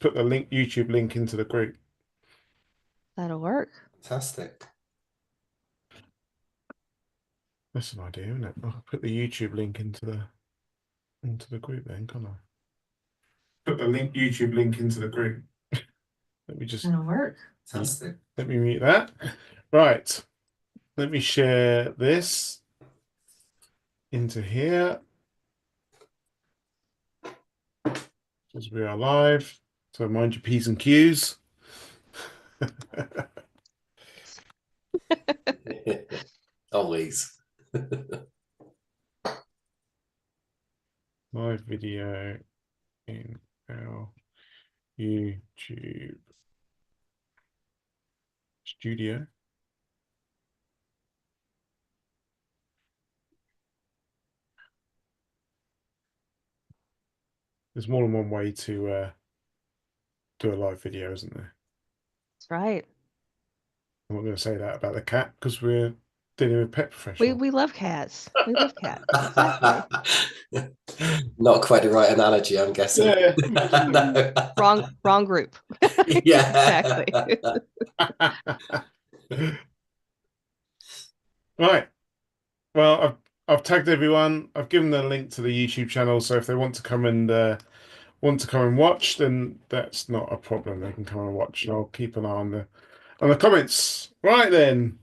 put the YouTube link into the group. That'll work. Fantastic. That's an idea, isn't it? I'll put the YouTube link into the group then, can't I? Put the YouTube link into the group. Let me just. That'll work. Fantastic. Let me mute that. Right. Let me share this into here. As we are live. So mind your P's and Q's. Always. Live video in our YouTube studio. There's more than one way to do a live video, isn't there? That's right. I'm not going to say that about the cat because we're dealing with pet professional. We love cats. We love cats. Exactly. Not quite the right analogy, I'm guessing. Yeah. No. Wrong group. Yeah. Exactly. Right. Well, I've tagged everyone. I've given them a link to the YouTube channel, so if they want to come and watch, then that's not a problem. They can come and watch, and I'll keep an eye on the comments. Right then.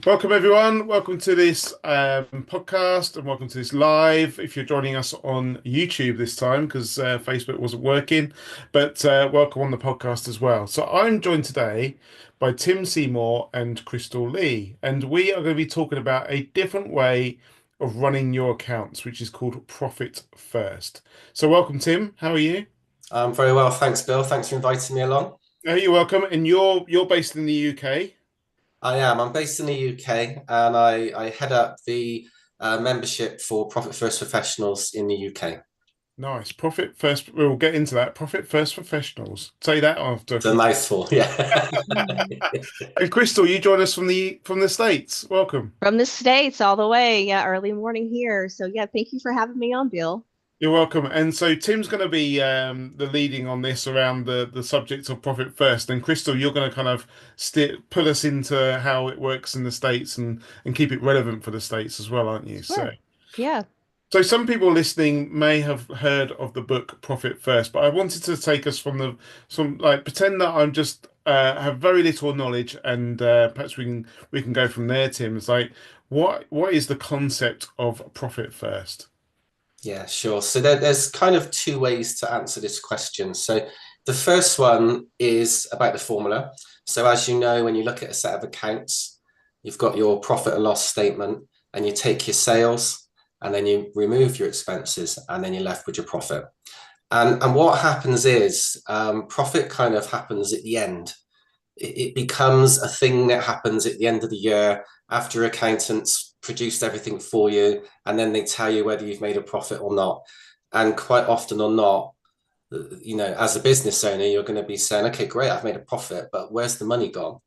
Welcome everyone. Welcome to this podcast and welcome to this live. If you're joining us on YouTube this time because Facebook wasn't working, but welcome on the podcast as well. So I'm joined today by Tim Seymour and Crystal Lee, and we are going to be talking about a different way of running your accounts, which is called Profit First. So welcome, Tim. How are you? I'm very well, thanks, Bill. Thanks for inviting me along. You're welcome. And you're based in the UK. I am. I'm based in the UK, and I head up the membership for Profit First Professionals in the UK. Nice. Profit First. We'll get into that. Profit First Professionals. Say that after. It's a mouthful, yeah. And Crystal, you join us from the States. Welcome. From the States all the way. Yeah, early morning here. So yeah, thank you for having me on, Bill. You're welcome. And so Tim's going to be the leading on this around the subject of Profit First. And Crystal, you're going to kind of put us into how it works in the States and keep it relevant for the States as well, aren't you? Sure. So yeah. So some people listening may have heard of the book Profit First, but I wanted to take us from pretend that I'm just have very little knowledge, and perhaps we can go from there. Tim, it's like what is the concept of Profit First? Yeah, sure. So there's kind of two ways to answer this question. So the first one is about the formula. So as you know, when you look at a set of accounts, you've got your profit and loss statement, and you take your sales, and then you remove your expenses, and then you're left with your profit. And what happens is profit kind of happens at the end. It becomes a thing that happens at the end of the year after accountants produced everything for you, and then they tell you whether you've made a profit or not. And quite often or not, you know, as a business owner, you're going to be saying, okay, great, I've made a profit, but where's the money gone?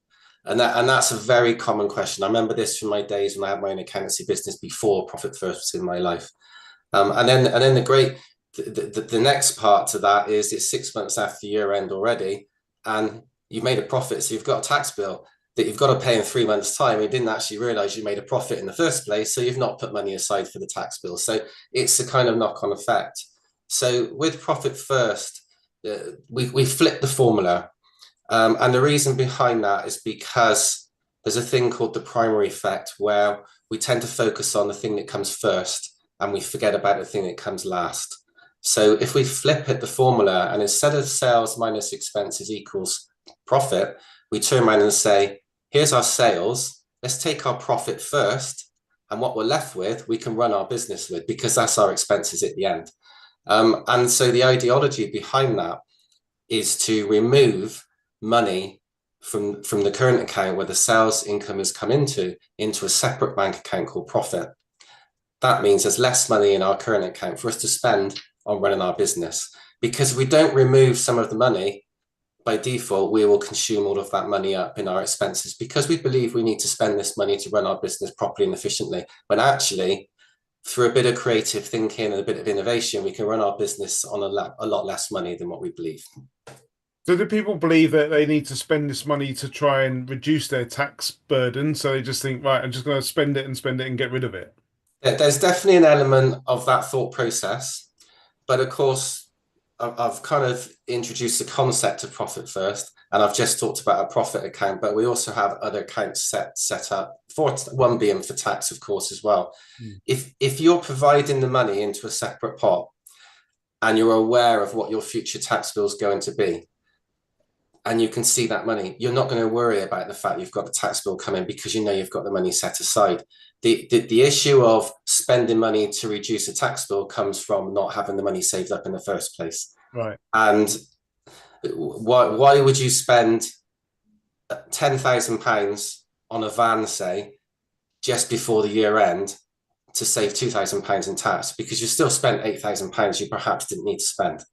And that's a very common question. I remember this from my days when I had my own accountancy business before Profit First in my life. And then the next part to that is it's 6 months after year end already, and you've made a profit, so you've got a tax bill that you've got to pay in 3 months' time. You didn't actually realize you made a profit in the first place, so you've not put money aside for the tax bill. So it's a kind of knock-on effect. So with Profit First, we flip the formula. And the reason behind that is because there's a thing called the primary effect, where we tend to focus on the thing that comes first and we forget about the thing that comes last. So if we flip it, the formula, and instead of sales minus expenses equals profit, we turn around and say, here's our sales, let's take our profit first, and what we're left with, we can run our business with, because that's our expenses at the end. And so the ideology behind that is to remove money from the current account where the sales income has come into a separate bank account called profit. That means there's less money in our current account for us to spend on running our business, because if we don't remove some of the money, by default, we will consume all of that money up in our expenses, because we believe we need to spend this money to run our business properly and efficiently, when actually, through a bit of creative thinking and a bit of innovation, we can run our business on a lot less money than what we believe. So do people believe that they need to spend this money to try and reduce their tax burden? So they just think, right, I'm just going to spend it and get rid of it. There's definitely an element of that thought process, but of course, I've kind of introduced the concept of profit first, and I've just talked about a profit account, but we also have other accounts set up for one being for tax, of course, as well. Mm. If you're providing the money into a separate pot and you're aware of what your future tax bill is going to be, and you can see that money, you're not going to worry about the fact you've got a tax bill coming because you know you've got the money set aside. The issue of spending money to reduce a tax bill comes from not having the money saved up in the first place. Right. And why would you spend £10,000 on a van, say, just before the year end to save £2,000 in tax? Because you still spent £8,000 you perhaps didn't need to spend.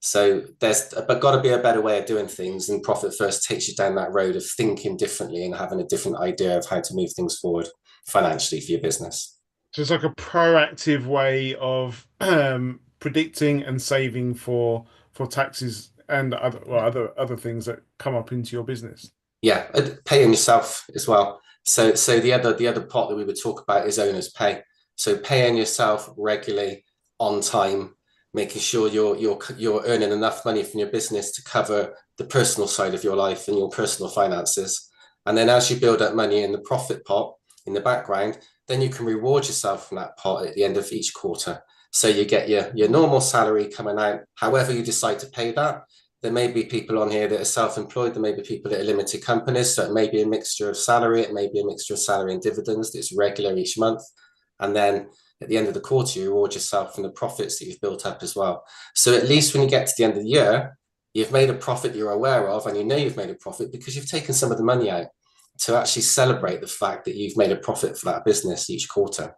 So there's but got to be a better way of doing things, and Profit First takes you down that road of thinking differently and having a different idea of how to move things forward financially for your business. So it's like a proactive way of predicting and saving for taxes and other things that come up into your business. Yeah, paying yourself as well. So the other part that we would talk about is owner's pay. So paying yourself regularly on time, making sure you're earning enough money from your business to cover the personal side of your life and your personal finances. And then as you build up money in the profit pot in the background, then you can reward yourself from that pot at the end of each quarter. So you get your normal salary coming out, however you decide to pay that. There may be people on here that are self-employed. There may be people that are limited companies. So it may be a mixture of salary. It may be a mixture of salary and dividends that's regular each month. And then at the end of the quarter, you reward yourself from the profits that you've built up as well. So at least when you get to the end of the year, you've made a profit you're aware of, and you know you've made a profit because you've taken some of the money out to actually celebrate the fact that you've made a profit for that business each quarter.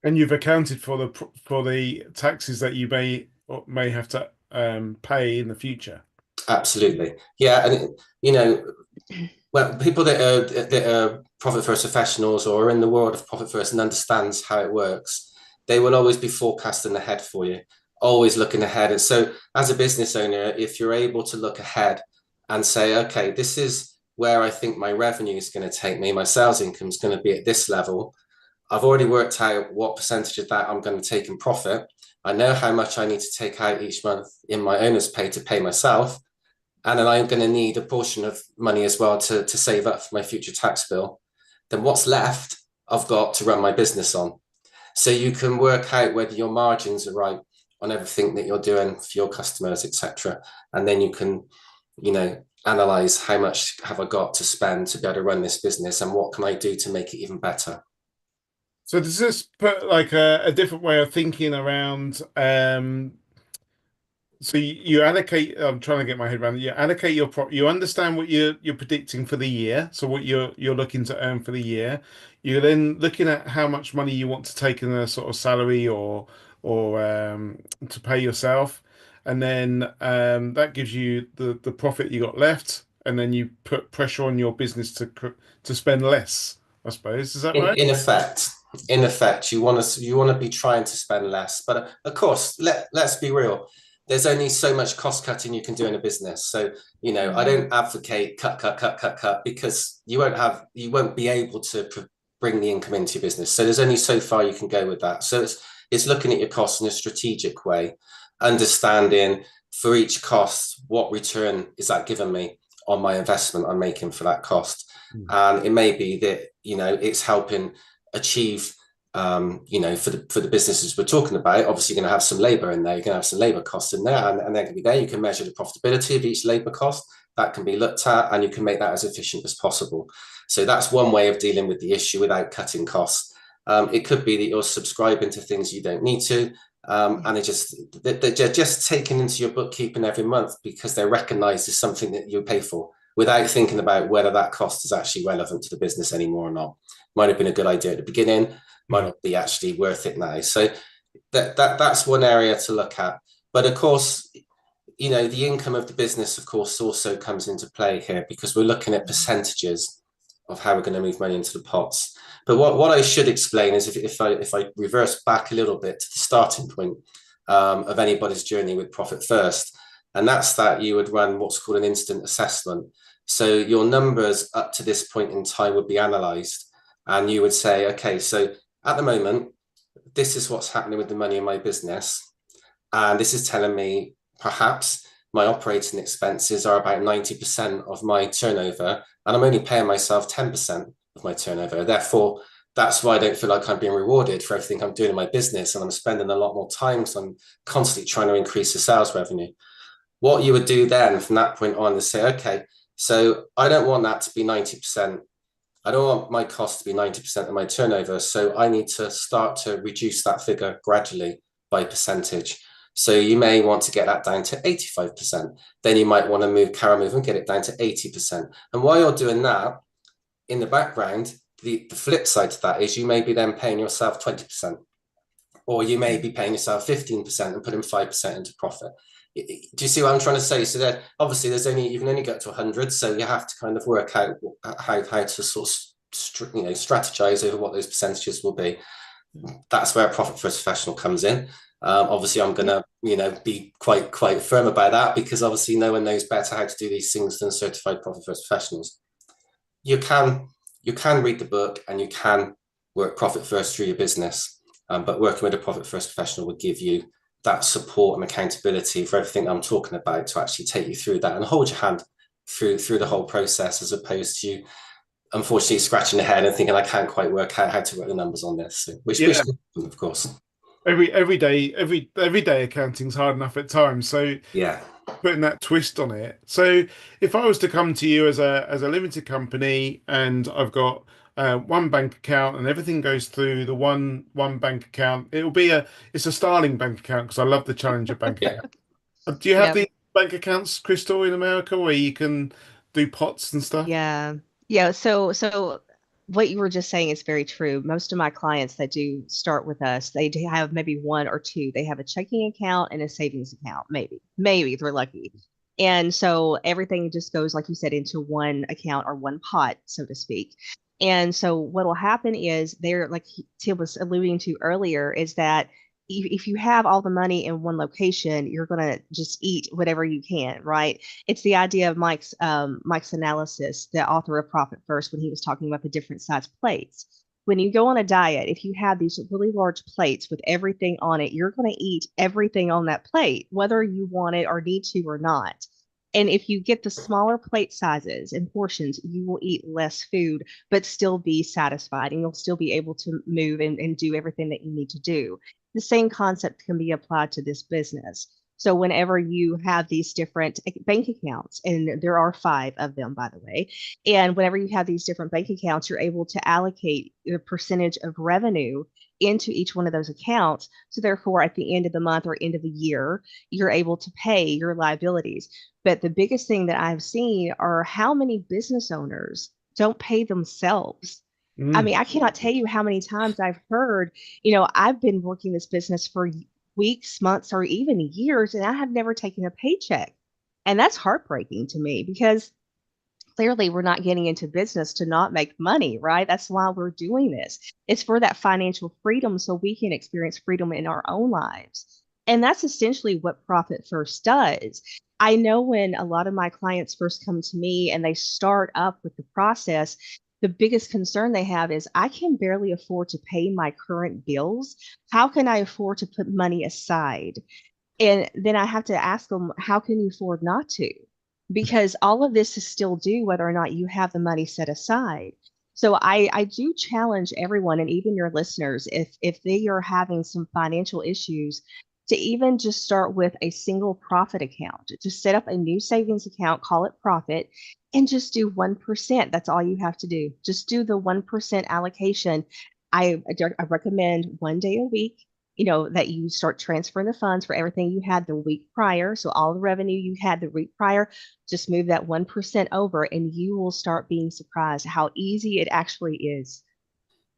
And you've accounted for the taxes that you may have to pay in the future. Absolutely. Yeah. And, you know, well, people that are profit first professionals or are in the world of profit first and understands how it works, they will always be forecasting ahead for you, always looking ahead. And so as a business owner, if you're able to look ahead and say, okay, this is where I think my revenue is going to take me, my sales income is going to be at this level. I've already worked out what percentage of that I'm going to take in profit. I know how much I need to take out each month in my owner's pay to pay myself. And then I'm going to need a portion of money as well to save up for my future tax bill. Then what's left, I've got to run my business on. So you can work out whether your margins are right on everything that you're doing for your customers, etc. And then you can, analyze how much have I got to spend to be able to run this business and what can I do to make it even better. So does this put like a different way of thinking around so you allocate, I'm trying to get my head around it. You allocate you understand what you're predicting for the year, so what you're looking to earn for the year. You're then looking at how much money you want to take in a sort of salary or to pay yourself. And then that gives you the profit you got left, and then you put pressure on your business to spend less, I suppose. Is that right? In effect, you want to be trying to spend less, but of course, let's be real. There's only so much cost cutting you can do in a business. So, I don't advocate cut because you won't be able to bring the income into your business. So there's only so far you can go with that. So it's looking at your costs in a strategic way, understanding for each cost, what return is that giving me on my investment I'm making for that cost. And it may be that, it's helping achieve for the businesses we're talking about, obviously you're going to have some labor in there, you're going to have some labor costs in there, and they're going to be there. You can measure the profitability of each labor cost that can be looked at, and you can make that as efficient as possible. So that's one way of dealing with the issue without cutting costs. It could be that you're subscribing to things you don't need to, and they're just taken into your bookkeeping every month because they're recognized as something that you pay for without thinking about whether that cost is actually relevant to the business anymore or not. Might have been a good idea at the beginning, might not be actually worth it now. So that's one area to look at. But of course, the income of the business, of course, also comes into play here because we're looking at percentages of how we're going to move money into the pots. But what I should explain is if I reverse back a little bit to the starting point of anybody's journey with Profit First, And that's that you would run what's called an instant assessment. So your numbers up to this point in time would be analyzed. And you would say, okay, so at the moment, this is what's happening with the money in my business. And this is telling me perhaps my operating expenses are about 90% of my turnover, and I'm only paying myself 10% of my turnover. Therefore, that's why I don't feel like I'm being rewarded for everything I'm doing in my business. And I'm spending a lot more time, so I'm constantly trying to increase the sales revenue. What you would do then from that point on is say, okay, so I don't want that to be 90%. I don't want my cost to be 90% of my turnover. So I need to start to reduce that figure gradually by percentage. So you may want to get that down to 85%. Then you might want to carry move and get it down to 80%. And while you're doing that, in the background, the flip side to that is you may be then paying yourself 20%, or you may be paying yourself 15% and putting 5% into profit. Do you see what I'm trying to say? So that obviously you can only get to 100, so you have to kind of work out how to sort of strategize over what those percentages will be. That's where Profit First Professional comes in. Obviously, I'm going to be quite firm about that, because obviously no one knows better how to do these things than certified Profit First professionals. You can read the book and you can work Profit First through your business, but working with a Profit First professional would give you that support and accountability for everything I'm talking about, to actually take you through that and hold your hand through the whole process, as opposed to unfortunately scratching the head and thinking I can't quite work out how to work the numbers on this, which of course. Every day accounting's hard enough at times. So Yeah. putting that twist on it. So if I was to come to you as a limited company, and I've got one bank account and everything goes through the one bank account, it's a Starling bank account, because I love the Challenger bank Yeah. account. Do you have Yep. the bank accounts, Crystal, in America, where you can do pots and stuff? Yeah. Yeah. So what you were just saying is very true. Most of my clients that do start with us, they do have maybe one or two. They have a checking account and a savings account, maybe if they're lucky. And so everything just goes, like you said, into one account or one pot, so to speak. And so what will happen is they're like Tim was alluding to earlier, is that if you have all the money in one location, you're going to just eat whatever you can, right? It's the idea of Mike's analysis, the author of Profit First, when he was talking about the different size plates. When you go on a diet, if you have these really large plates with everything on it, you're going to eat everything on that plate, whether you want it or need to or not. And if you get the smaller plate sizes and portions, you will eat less food, but still be satisfied, and you'll still be able to move and do everything that you need to do. The same concept can be applied to this business. So whenever you have these different bank accounts, and there are 5 of them, by the way, and whenever you have these different bank accounts, you're able to allocate the percentage of revenue into each one of those accounts. So therefore, at the end of the month or end of the year, you're able to pay your liabilities. But the biggest thing that I've seen are how many business owners don't pay themselves. I Mm. mean, I cannot tell you how many times I've heard, I've been working this business for weeks, months, or even years, and I have never taken a paycheck. And that's heartbreaking to me, because clearly we're not getting into business to not make money, right? That's why we're doing this. It's for that financial freedom, so we can experience freedom in our own lives. And that's essentially what Profit First does. I know when a lot of my clients first come to me and they start up with the process, the biggest concern they have is, I can barely afford to pay my current bills. How can I afford to put money aside? And then I have to ask them, how can you afford not to? Because all of this is still due whether or not you have the money set aside. So I do challenge everyone, and even your listeners, if they are having some financial issues, to even just start with a single profit account. Just set up a new savings account, call it profit, and just do 1%. That's all you have to do. Just do the 1% allocation. I recommend one day a week, that you start transferring the funds for everything you had the week prior. So all the revenue you had the week prior, just move that 1% over, and you will start being surprised how easy it actually is.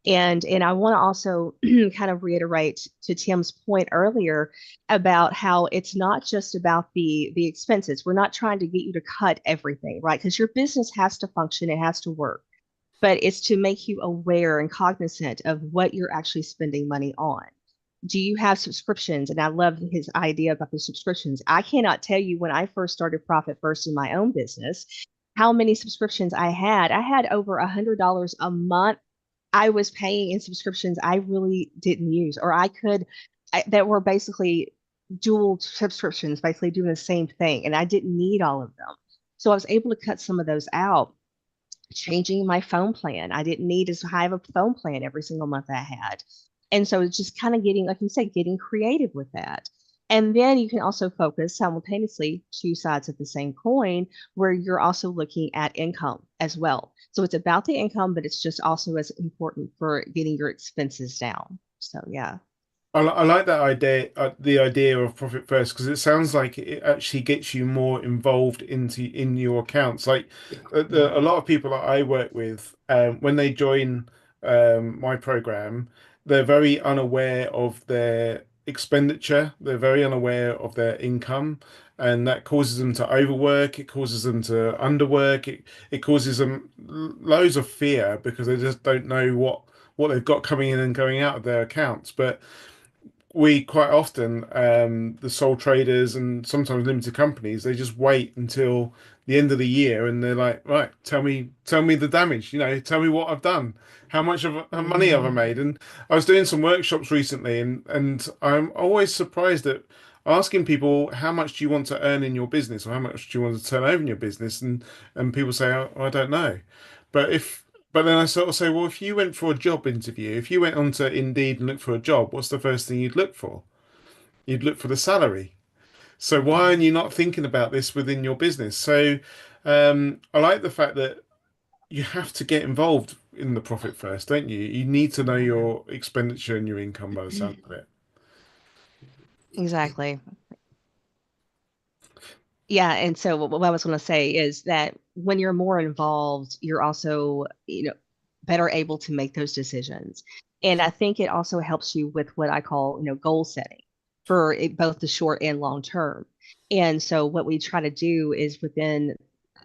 And I want to also kind of reiterate to Tim's point earlier about how it's not just about the expenses. We're not trying to get you to cut everything, right? Because your business has to function, it has to work. But it's to make you aware and cognizant of what you're actually spending money on. do you have subscriptions? And I love his idea about the subscriptions. I cannot tell you when I first started Profit First in my own business, how many subscriptions I had. I had over $100 a month I was paying in subscriptions I really didn't use, or that were basically dual subscriptions, basically doing the same thing, and I didn't need all of them. So I was able to cut some of those out, changing my phone plan. I didn't need as high of a phone plan every single month I had. And so it's just kind of getting, like you said, getting creative with that. And then you can also focus simultaneously two sides of the same coin where you're also looking at income as well. So it's about the income, but it's just also as important for getting your expenses down. So yeah. I like that idea, the idea of profit first, because it sounds like it actually gets you more involved in your accounts. Like a lot of people that I work with, when they join my program, they're very unaware of their expenditure. They're very unaware of their income, and that causes them to overwork. It causes them to underwork. It causes them loads of fear because they just don't know what they've got coming in and going out of their accounts. But we quite often, the sole traders and sometimes limited companies, they just wait until the end of the year and they're like, right, tell me the damage, tell me what I've done, how much of money have I made? And I was doing some workshops recently, and I'm always surprised at asking people how much do you want to earn in your business or how much do you want to turn over in your business, and people say, oh, I don't know, but if but then I sort of say, well, if you went for a job interview, if you went onto Indeed and looked for a job, what's the first thing you'd look for? You'd look for the salary. So why are you not thinking about this within your business? So I like the fact that you have to get involved in the profit first, don't you? You need to know your expenditure and your income by the sound of it. Exactly. Yeah, and so what I was going to say is that when you're more involved, you're also, better able to make those decisions. And I think it also helps you with what I call, goal setting for both the short and long term. And so what we try to do is within,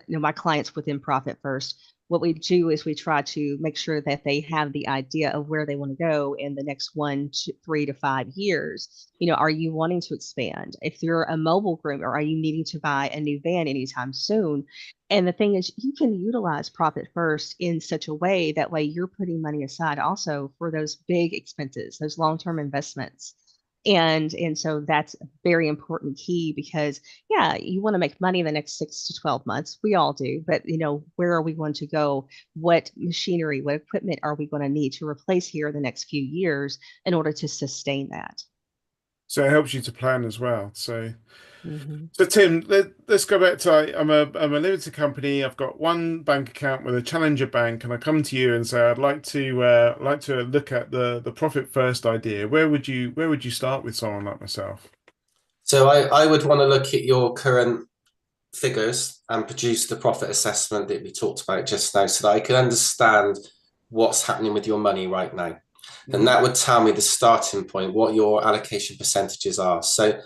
my clients within Profit First, what we do is we try to make sure that they have the idea of where they want to go in the next 3 to 5 years. Are you wanting to expand? If you're a mobile groomer, are you needing to buy a new van anytime soon? And the thing is, you can utilize Profit First in such a way that way you're putting money aside also for those big expenses, those long-term investments. And so that's a very important key because yeah, you want to make money in the next 6 to 12 months. We all do, but where are we going to go? What machinery, what equipment are we going to need to replace here in the next few years in order to sustain that? So it helps you to plan as well. So Mhm. So Tim, let's go back to I'm a limited company. I've got one bank account with a challenger bank, and I come to you and say I'd like to look at the profit first idea. Where would you start with someone like myself? So I would want to look at your current figures and produce the profit assessment that we talked about just now so that I can understand what's happening with your money right now. And that would tell me the starting point, what your allocation percentages are. So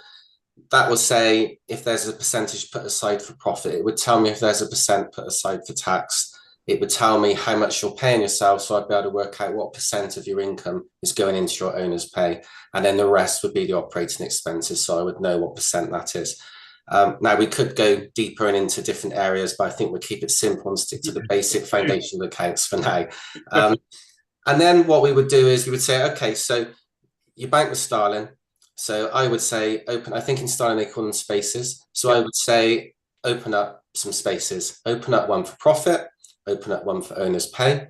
that will say if there's a percentage put aside for profit, it would tell me if there's a percent put aside for tax. It would tell me how much you're paying yourself, so I'd be able to work out what percent of your income is going into your owner's pay. And then the rest would be the operating expenses, so I would know what percent that is. Now, we could go deeper and into different areas, but I think we'll keep it simple and stick to the basic foundational accounts for now. And then what we would do is we would say, okay, so your bank was sterling. So I would say open, I think in sterling they call them spaces. So I would say open up some spaces, open up one for profit, open up one for owner's pay,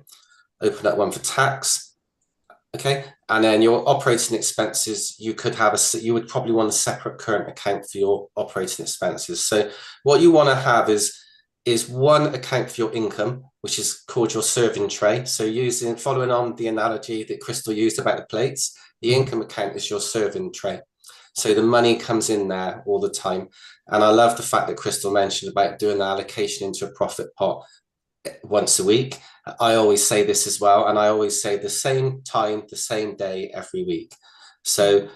open up one for tax. Okay. And then your operating expenses, you would probably want a separate current account for your operating expenses. So what you want to have is one account for your income, which is called your serving tray. So following on the analogy that Crystal used about the plates, the income account is your serving tray. So the money comes in there all the time. And I love the fact that Crystal mentioned about doing the allocation into a profit pot once a week. I always say this as well. And I always say the same time, the same day, every week. So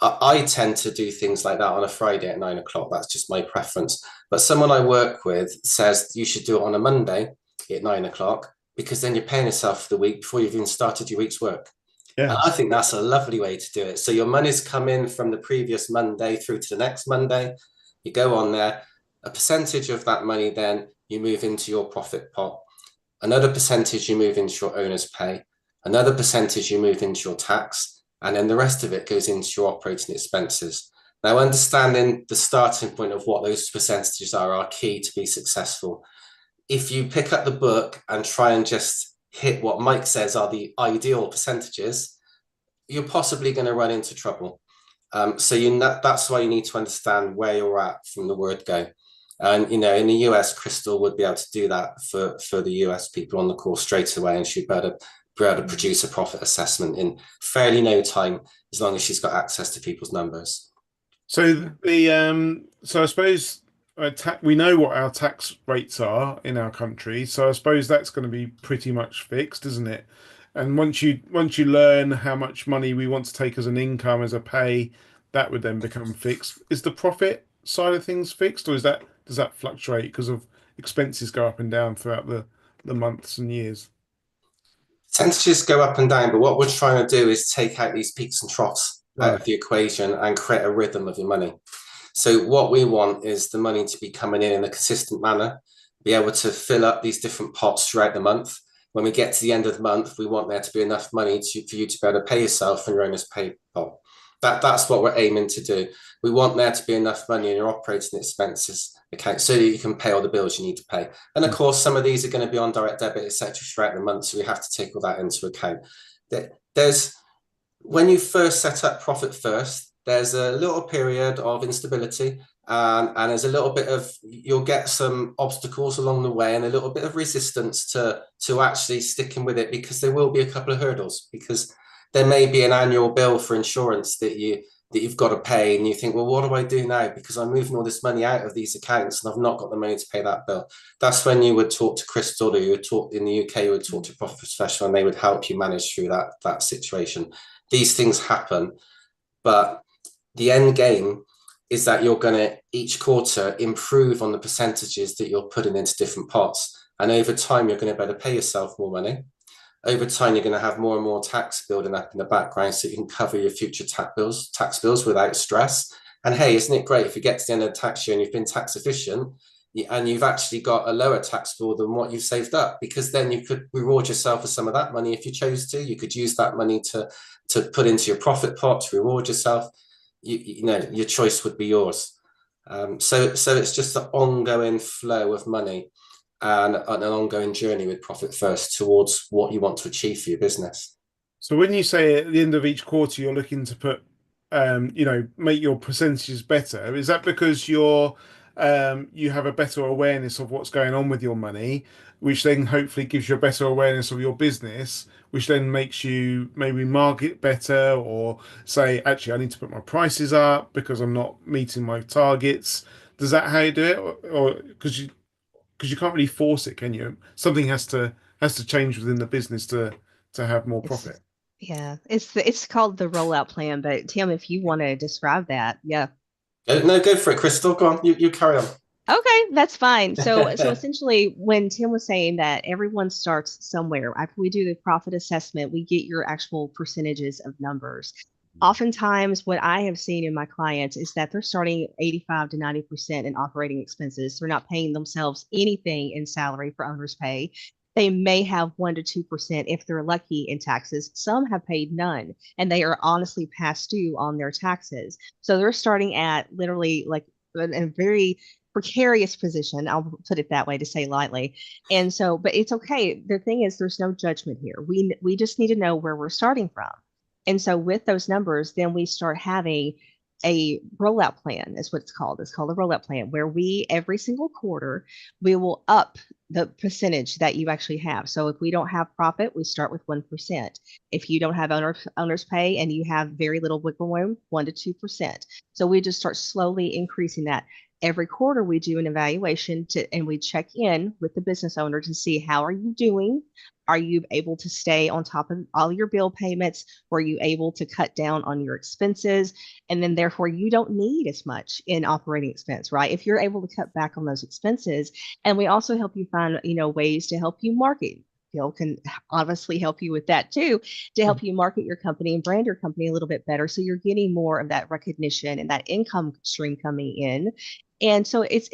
I tend to do things like that on a Friday at 9 o'clock. That's just my preference. But someone I work with says you should do it on a Monday at 9 o'clock because then you're paying yourself for the week before you've even started your week's work. Yeah. I think that's a lovely way to do it. So your money's come in from the previous Monday through to the next Monday. You go on there. A percentage of that money, then you move into your profit pot. Another percentage you move into your owner's pay. Another percentage you move into your tax. And then the rest of it goes into your operating expenses. Now, understanding the starting point of what those percentages are key to be successful. If you pick up the book and try and just hit what Mike says are the ideal percentages, you're possibly going to run into trouble. So that's why you need to understand where you're at from the word go. And in the US, Crystal would be able to do that for the US people on the call straight away, and she'd be able to produce a profit assessment in fairly no time, as long as she's got access to people's numbers. So so I suppose we know what our tax rates are in our country, so I suppose that's going to be pretty much fixed, isn't it? And once you learn how much money we want to take as an income, as a pay, that would then become fixed. Is the profit side of things fixed, or does that fluctuate because of expenses go up and down throughout the months and years? Percentages go up and down, but what we're trying to do is take out these peaks and troughs out Right. of the equation and create a rhythm of your money. So what we want is the money to be coming in a consistent manner, be able to fill up these different pots throughout the month. When we get to the end of the month, we want there to be enough money for you to be able to pay yourself and your owner's pay pot. That's what we're aiming to do. We want there to be enough money in your operating expenses account so that you can pay all the bills you need to pay. And of course, some of these are going to be on direct debit, etc., throughout the month. So we have to take all that into account. There's When you first set up Profit First, there's a little period of instability, and there's a little bit of, you'll get some obstacles along the way and a little bit of resistance to actually sticking with it, because there will be a couple of hurdles, because there may be an annual bill for insurance that you've got to pay, and you think, well, what do I do now, because I'm moving all this money out of these accounts and I've not got the money to pay that bill. That's when you would talk to Crystal, or you would talk in the UK, you would talk to a profit professional, and they would help you manage through that situation. These things happen, but the end game is that you're going to each quarter improve on the percentages that you're putting into different pots. And over time, you're going to be able to pay yourself more money. Over time, you're going to have more and more tax building up in the background, so you can cover your future tax bills without stress. And hey, isn't it great if you get to the end of the tax year and you've been tax efficient, and you've actually got a lower tax bill than what you've saved up, because then you could reward yourself with some of that money if you chose to. You could use that money to put into your profit pot to reward yourself. Your choice would be yours. So it's just an ongoing flow of money and an ongoing journey with Profit First towards what you want to achieve for your business. So when you say at the end of each quarter you're looking to put, make your percentages better, is that because you have a better awareness of what's going on with your money, which then hopefully gives you a better awareness of your business, which then makes you maybe market better, or say, actually, I need to put my prices up because I'm not meeting my targets? Does that how you do it, or because you can't really force it, can you? Something has to change within the business to have more It's profit. yeah, it's called the rollout plan. But Tim, if you want to describe that, yeah. No, go for it, Crystal. Go on, you carry on. Okay, that's fine. So essentially, when Tim was saying that everyone starts somewhere, after we do the profit assessment, we get your actual percentages of numbers. Oftentimes, what I have seen in my clients is that they're starting 85 to 90% in operating expenses. They're not paying themselves anything in salary for owner's pay. They may have 1 to 2% if they're lucky in taxes. Some have paid none, and they are honestly past due on their taxes. So they're starting at literally like a very precarious position. I'll put it that way to say lightly. And so, but it's okay. The thing is, there's no judgment here. We just need to know where we're starting from. And so with those numbers, then we start having a rollout plan, is what it's called. It's called a rollout plan, where we every single quarter we will up the percentage that you actually have. So if we don't have profit, we start with 1%. If you don't have owner's pay and you have very little wiggle room, 1 to 2%. So we just start slowly increasing that. Every quarter we do an evaluation and we check in with the business owner to see how are you doing? Are you able to stay on top of all your bill payments? Were you able to cut down on your expenses? And then therefore you don't need as much in operating expense, right? If you're able to cut back on those expenses, and we also help you find, ways to help you market. Bill can obviously help you with that too, to help you market your company and brand your company a little bit better. So you're getting more of that recognition and that income stream coming in. And so it's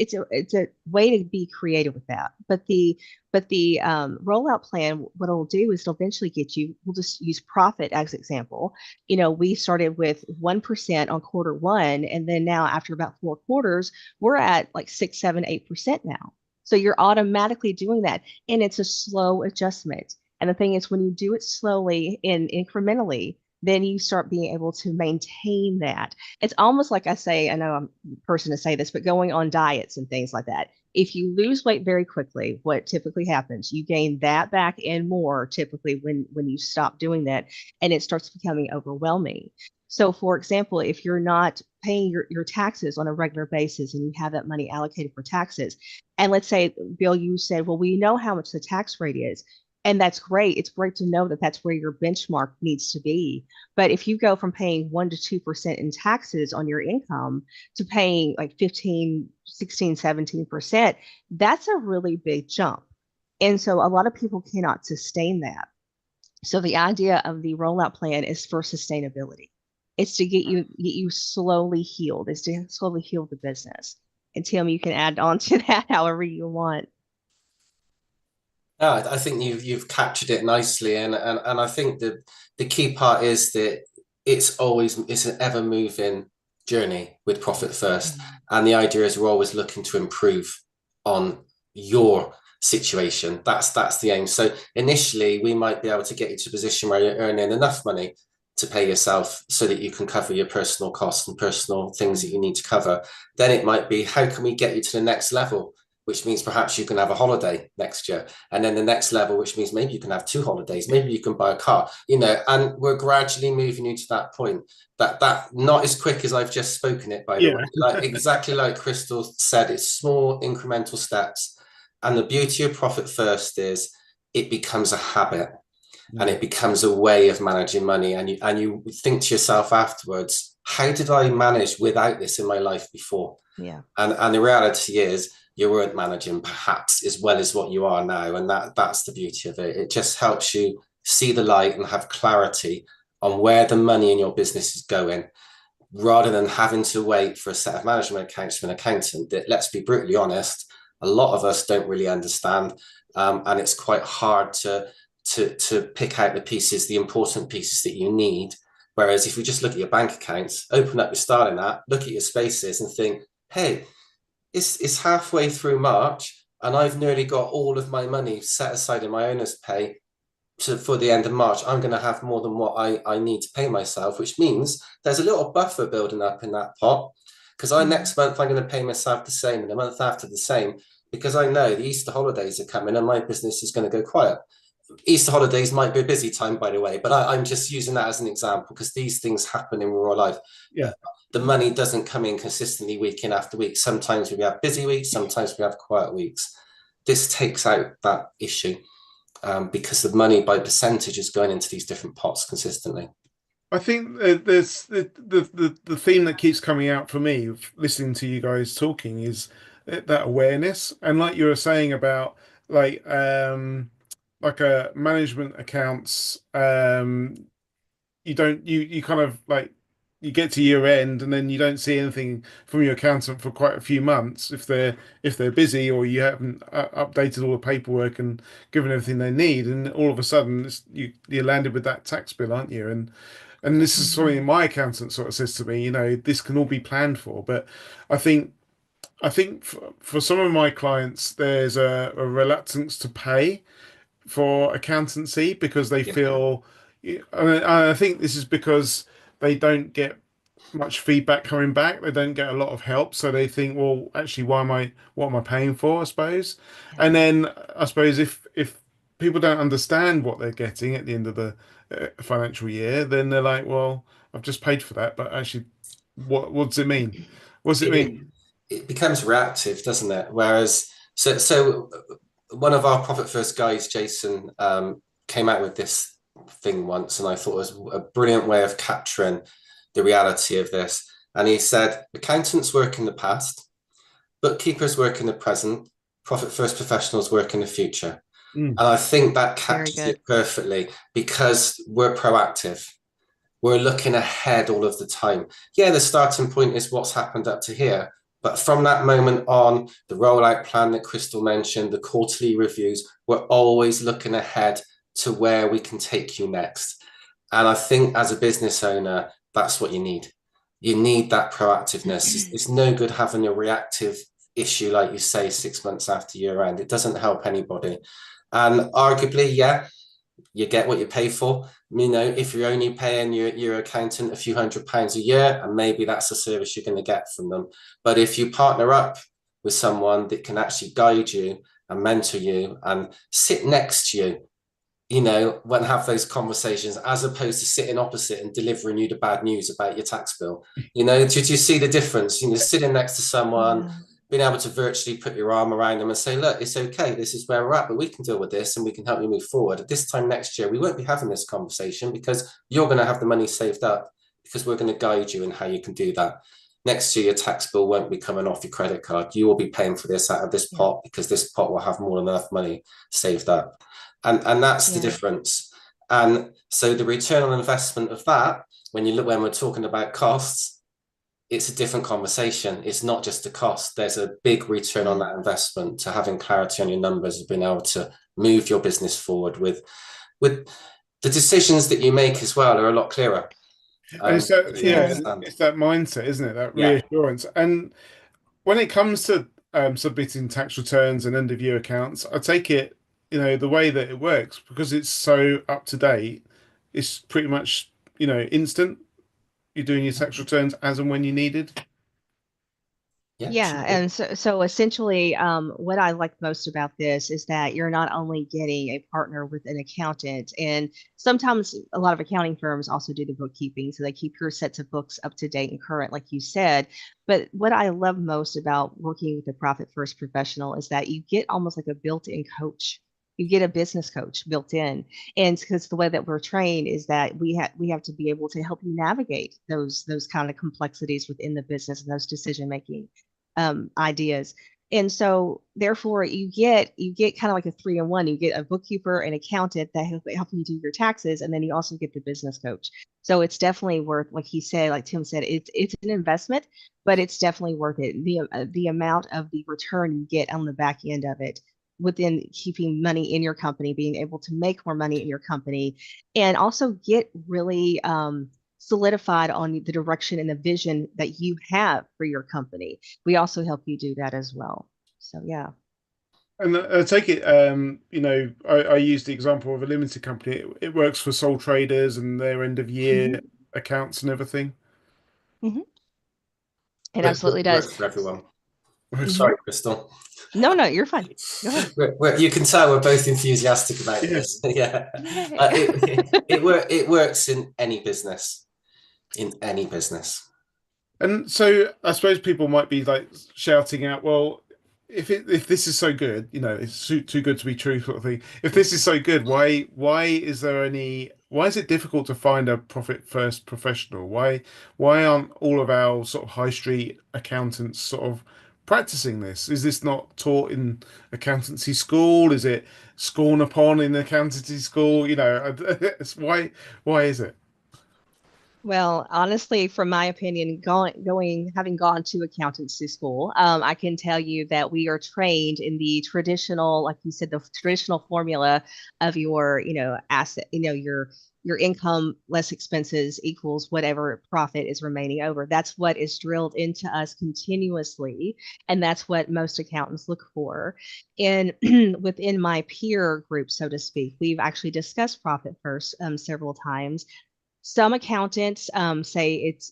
a way to be creative with that. But the rollout plan, what it'll do is it'll eventually get you. We'll just use profit as example. We started with 1% on quarter one, and then now after about 4 quarters, we're at like 6, 7, 8% now. So you're automatically doing that, and it's a slow adjustment. And the thing is, when you do it slowly and incrementally, then you start being able to maintain that. It's almost like I say, I know I'm the person to say this, but going on diets and things like that. If you lose weight very quickly, what typically happens, you gain that back and more typically when you stop doing that, and it starts becoming overwhelming. So, for example, if you're not paying your taxes on a regular basis and you have that money allocated for taxes, and let's say, Bill, you said, well, we know how much the tax rate is. And that's great. It's great to know that that's where your benchmark needs to be. But if you go from paying 1 to 2% in taxes on your income to paying like 15, 16, 17%, that's a really big jump. And so a lot of people cannot sustain that. So the idea of the rollout plan is for sustainability. It's to get you slowly healed. It's to slowly heal the business. And Tim, you can add on to that however you want. No, I think you've captured it nicely, and I think the key part is that it's an ever moving journey with Profit First, and the idea is we're always looking to improve on your situation. That's the aim. So initially, we might be able to get you to a position where you're earning enough money to pay yourself so that you can cover your personal costs and personal things that you need to cover. Then it might be, how can we get you to the next level? Which means perhaps you can have a holiday next year. And then the next level, which means maybe you can have 2 holidays, maybe you can buy a car, and we're gradually moving you to that point. That not as quick as I've just spoken it, by the way. Like exactly like Crystal said, it's small incremental steps. And the beauty of Profit First is it becomes a habit and it becomes a way of managing money. And you think to yourself afterwards, how did I manage without this in my life before? Yeah. And the reality is, you weren't managing perhaps as well as what you are now. And that's the beauty of it. It just helps you see the light and have clarity on where the money in your business is going, rather than having to wait for a set of management accounts from an accountant that, let's be brutally honest, a lot of us don't really understand. And it's quite hard to pick out the pieces, the important pieces that you need. Whereas if you just look at your bank accounts, open up your starting app, look at your spaces and think, hey, it's halfway through March and I've nearly got all of my money set aside in my owner's pay for the end of March. I'm going to have more than what I need to pay myself, which means there's a little buffer building up in that pot, because next month I'm going to pay myself the same and the month after the same, because I know the Easter holidays are coming and my business is going to go quiet. Easter holidays might be a busy time, by the way, but I'm just using that as an example because these things happen in real life. Yeah. The money doesn't come in consistently week in after week. Sometimes we have busy weeks, sometimes we have quiet weeks. This takes out that issue because the money by percentage is going into these different pots consistently. I think there's the theme that keeps coming out for me, listening to you guys talking, is that awareness. And like you were saying about like a management accounts, you kind of like, you get to year end and then you don't see anything from your accountant for quite a few months if they're busy, or you haven't updated all the paperwork and given everything they need, and all of a sudden you're landed with that tax bill, aren't you? And this is something my accountant sort of says to me, this can all be planned for. But I think for some of my clients, there's a reluctance to pay for accountancy because they feel, and I think this is because they don't get much feedback coming back. They don't get a lot of help, so they think, well, actually, what am I paying for, I suppose. And then I suppose if people don't understand what they're getting at the end of the financial year, then they're like, well, I've just paid for that, but actually, what does it mean? What does it mean? It becomes reactive, doesn't it? Whereas, so one of our Profit First guys, Jason, came out with this thing once, and I thought it was a brilliant way of capturing the reality of this. And he said, accountants work in the past, bookkeepers work in the present, Profit First professionals work in the future. Mm. And I think that Very captures good. it perfectly because we're proactive. We're looking ahead all of the time. Yeah, the starting point is what's happened up to here. But from that moment on, the rollout plan that Crystal mentioned, the quarterly reviews, we're always looking ahead to where we can take you next. And I think as a business owner, that's what you need. You need that proactiveness. It's no good having a reactive issue, like you say, 6 months after year end. It doesn't help anybody. And arguably, yeah, you get what you pay for. You know, if you're only paying your accountant a few £100 a year, and maybe that's a service you're going to get from them. But if you partner up with someone that can actually guide you and mentor you and sit next to you, you know, when have those conversations as opposed to sitting opposite and delivering you the bad news about your tax bill. You know, did you see the difference? You know, sitting next to someone, Yeah. being able to virtually put your arm around them and say, look, it's okay, this is where we're at, but we can deal with this and we can help you move forward. At this time next year, we won't be having this conversation because you're going to have the money saved up because we're going to guide you in how you can do that. Next year, your tax bill won't be coming off your credit card. You will be paying for this out of this Yeah. pot because this pot will have more than enough money saved up. And that's the Yeah. difference. And so the return on investment of that, when you look, when we're talking about costs, it's a different conversation. It's not just a cost. There's a big return on Yeah. that investment to having clarity on your numbers and being able to move your business forward with the decisions that you make as well are a lot clearer. And it's that, Because you yeah, Yeah. understand. it's that mindset, isn't it? That Yeah. reassurance. And when it comes to submitting tax returns and end of year accounts, I take it, the way that it works because it's so up to date, it's pretty much, instant. You're doing your tax returns as and when you needed. Yeah, Yeah, true. and so essentially, what I like most about this is that you're not only getting a partner with an accountant, and sometimes a lot of accounting firms also do the bookkeeping, so they keep your sets of books up to date and current, like you said. But what I love most about working with a Profit First professional is that you get almost like a built-in coach. You get a business coach built in, and because the way that we're trained is that we have to be able to help you navigate those kind of complexities within the business and those decision making ideas. And so therefore you get kind of like a 3-in-1. You get a bookkeeper, an accountant that help you do your taxes, and then you also get the business coach. So it's definitely worth, like he said, like Tim said, it's an investment, but it's definitely worth it. The amount of the return you get on the back end of it within keeping money in your company, being able to make more money in your company, and also get really solidified on the direction and the vision that you have for your company. We also help you do that as well. So yeah. And I take it, I use the example of a limited company. It works for sole traders and their end of year Hmm. accounts and everything. Hmm. It It absolutely does. works for everyone. Hmm. Sorry, Crystal. No, no, you're fine. Go ahead. You can tell we're both enthusiastic about Yeah. this. Yeah, Yay. it works in any business. In any business. And so I suppose people might be like shouting out, well, if this is so good, it's too good to be true sort of thing. If this is so good, why is it difficult to find a profit first professional? Why aren't all of our sort of high street accountants sort of practicing this? Is this not taught in accountancy school? Is it scorn upon in accountancy school? Why is it? Well, honestly, from my opinion, having gone to accountancy school, I can tell you that we are trained in the traditional, like you said, the traditional formula of your, asset, your income less expenses equals whatever profit is remaining over. That's what is drilled into us continuously, and that's what most accountants look for. And within my peer group, so to speak, we've actually discussed profit first several times. Some accountants say it's,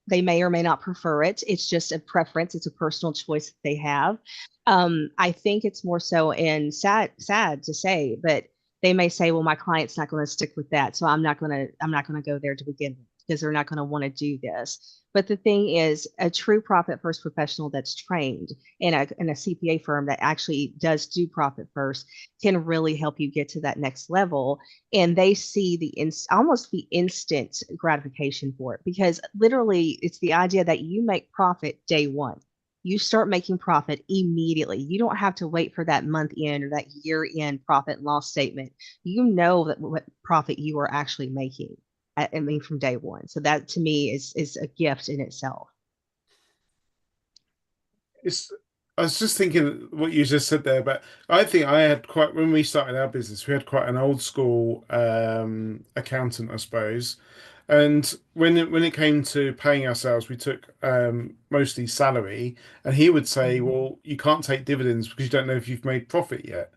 they may or may not prefer it. It's just a preference. It's a personal choice that they have. I think it's more so, and sad to say, but they may say, well, my client's not going to stick with that. So I'm not going to go there to begin with because they're not going to want to do this. But the thing is, a true profit first professional that's trained in a CPA firm that actually does do profit first can really help you get to that next level, and they see almost the instant gratification for it because literally it's the idea that you make profit day one. you start making profit immediately. You don't have to wait for that month end or that year end profit and loss statement. You know that what profit you are actually making. I mean, from day one. So that to me is a gift in itself. It's, I was just thinking what you just said there, but I think I had quite, when we started our business, we had quite an old school accountant, I suppose. And when it came to paying ourselves, we took mostly salary, and he would say, Mhm. "Well, you can't take dividends because you don't know if you've made profit yet."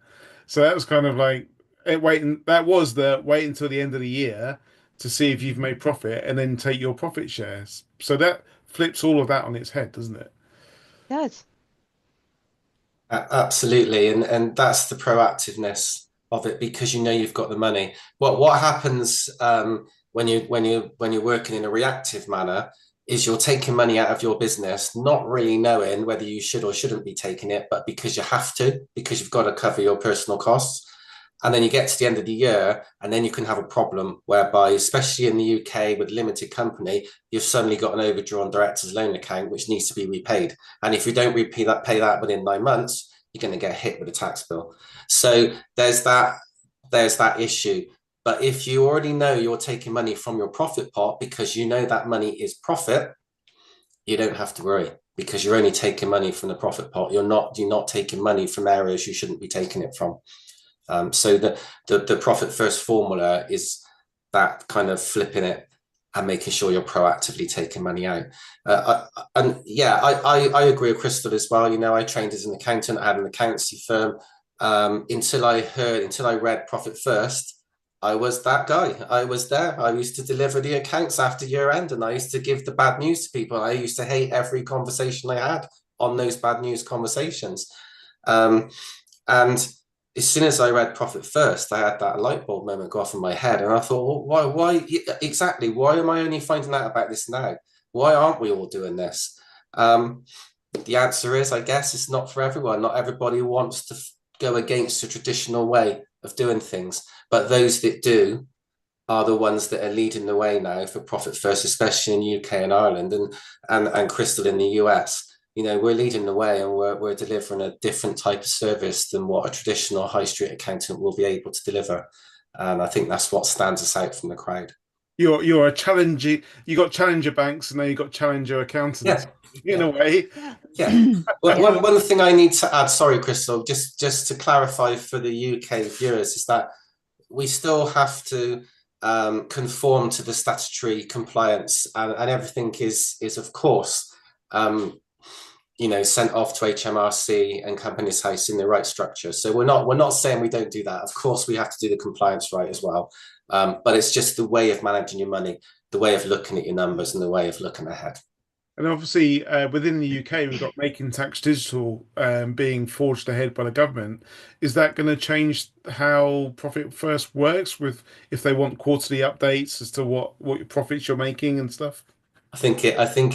So that was kind of like that was the wait until the end of the year to see if you've made profit, and then take your profit shares. So that flips all of that on its head, doesn't it? It does. Absolutely, and that's the proactiveness of it because you know you've got the money. What happens when you're working in a reactive manner is you're taking money out of your business, not really knowing whether you should or shouldn't be taking it, but because you have to, because you've got to cover your personal costs. And then you get to the end of the year, and then you can have a problem whereby, especially in the UK with limited company, you've suddenly got an overdrawn director's loan account which needs to be repaid. And if you don't pay that within 9 months, you're going to get hit with a tax bill. So there's that issue. But if you already know you're taking money from your profit pot because you know that money is profit, you don't have to worry because you're only taking money from the profit pot. You're not taking money from areas you shouldn't be taking it from. So the profit first formula is that kind of flipping it and making sure you're proactively taking money out. And yeah, I agree with Crystal as well. You know, I trained as an accountant. I had an accountancy firm until I read Profit First. I was that guy. I was there. I used to deliver the accounts after year end, and I used to give the bad news to people. I used to hate every conversation I had on those bad news conversations. Um, and as soon as I read Profit First, I had that light bulb moment go off in my head, and I thought, well, why exactly? Why am I only finding out about this now? Why aren't we all doing this? Um, the answer is, I guess, it's not for everyone. Not everybody wants to go against the traditional way of doing things, but those that do are the ones that are leading the way now for Profit First, especially in UK and Ireland, and Crystal in the US. You know, we're leading the way, and we're delivering a different type of service than what a traditional high street accountant will be able to deliver. And I think that's what stands us out from the crowd. You're a challenger. You got challenger banks, and now you got challenger accountants Yeah, in yeah, a way. Yeah. yeah. Well, Yeah. one thing I need to add, sorry, Crystal, just to clarify for the UK viewers, is that we still have to conform to the statutory compliance, and everything is of course um, sent off to HMRC and Companies House in the right structure. So we're not saying we don't do that. Of course, we have to do the compliance right as well. But it's just the way of managing your money, the way of looking at your numbers, and the way of looking ahead. And obviously, within the UK, we've got Making Tax Digital being forged ahead by the government. Is that going to change how Profit First works with if they want quarterly updates as to what profits you're making and stuff? I think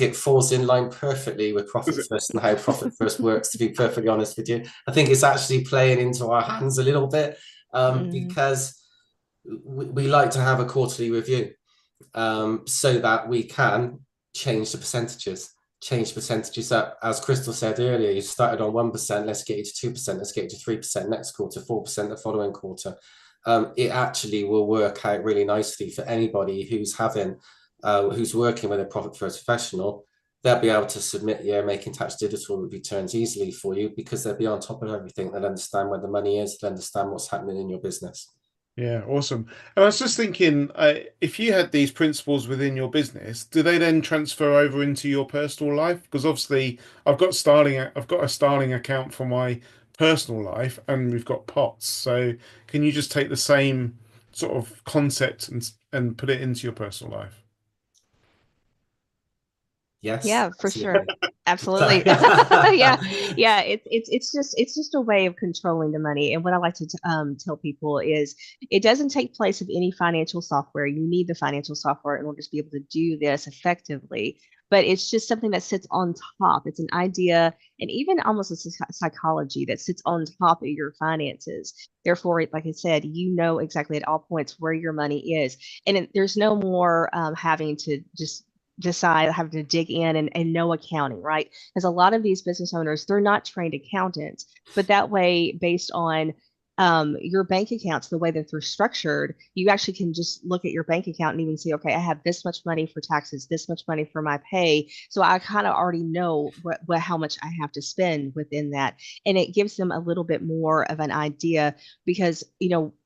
it falls in line perfectly with Is Profit it? First and how Profit First works, to be perfectly honest with you. I think it's actually playing into our hands a little bit Mhm. because we like to have a quarterly review so that we can change the percentages. Change percentages up. As Crystal said earlier, you started on 1%, let's get you to 2%, let's get you to 3% next quarter, 4% the following quarter. It actually will work out really nicely for anybody who's working with a profit first professional. They'll be able to submit your Making Tax Digital returns easily for you because they'll be on top of everything. They'll understand where the money is, they'll understand what's happening in your business. Yeah, awesome. And I was just thinking, if you had these principles within your business, do they then transfer over into your personal life? Because obviously, I've got a Starling account for my personal life, and we've got pots. So can you just take the same sort of concept and put it into your personal life? Yes, Yeah, for sure. absolutely. Absolutely. Yeah. Yeah, it's just a way of controlling the money. And what I like to tell people is it doesn't take place of any financial software. You need the financial software in order to be able to do this effectively. But it's just something that sits on top. It's an idea and even almost a psychology that sits on top of your finances. Therefore, like I said, you know exactly at all points where your money is. And there's no more having to just decide having to dig in and know accounting, right? Because a lot of these business owners, they're not trained accountants, but that way, based on your bank accounts, the way that they're structured, you actually can just look at your bank account and even see, okay, I have this much money for taxes, this much money for my pay. So I kind of already know how much I have to spend within that. And it gives them a little bit more of an idea because,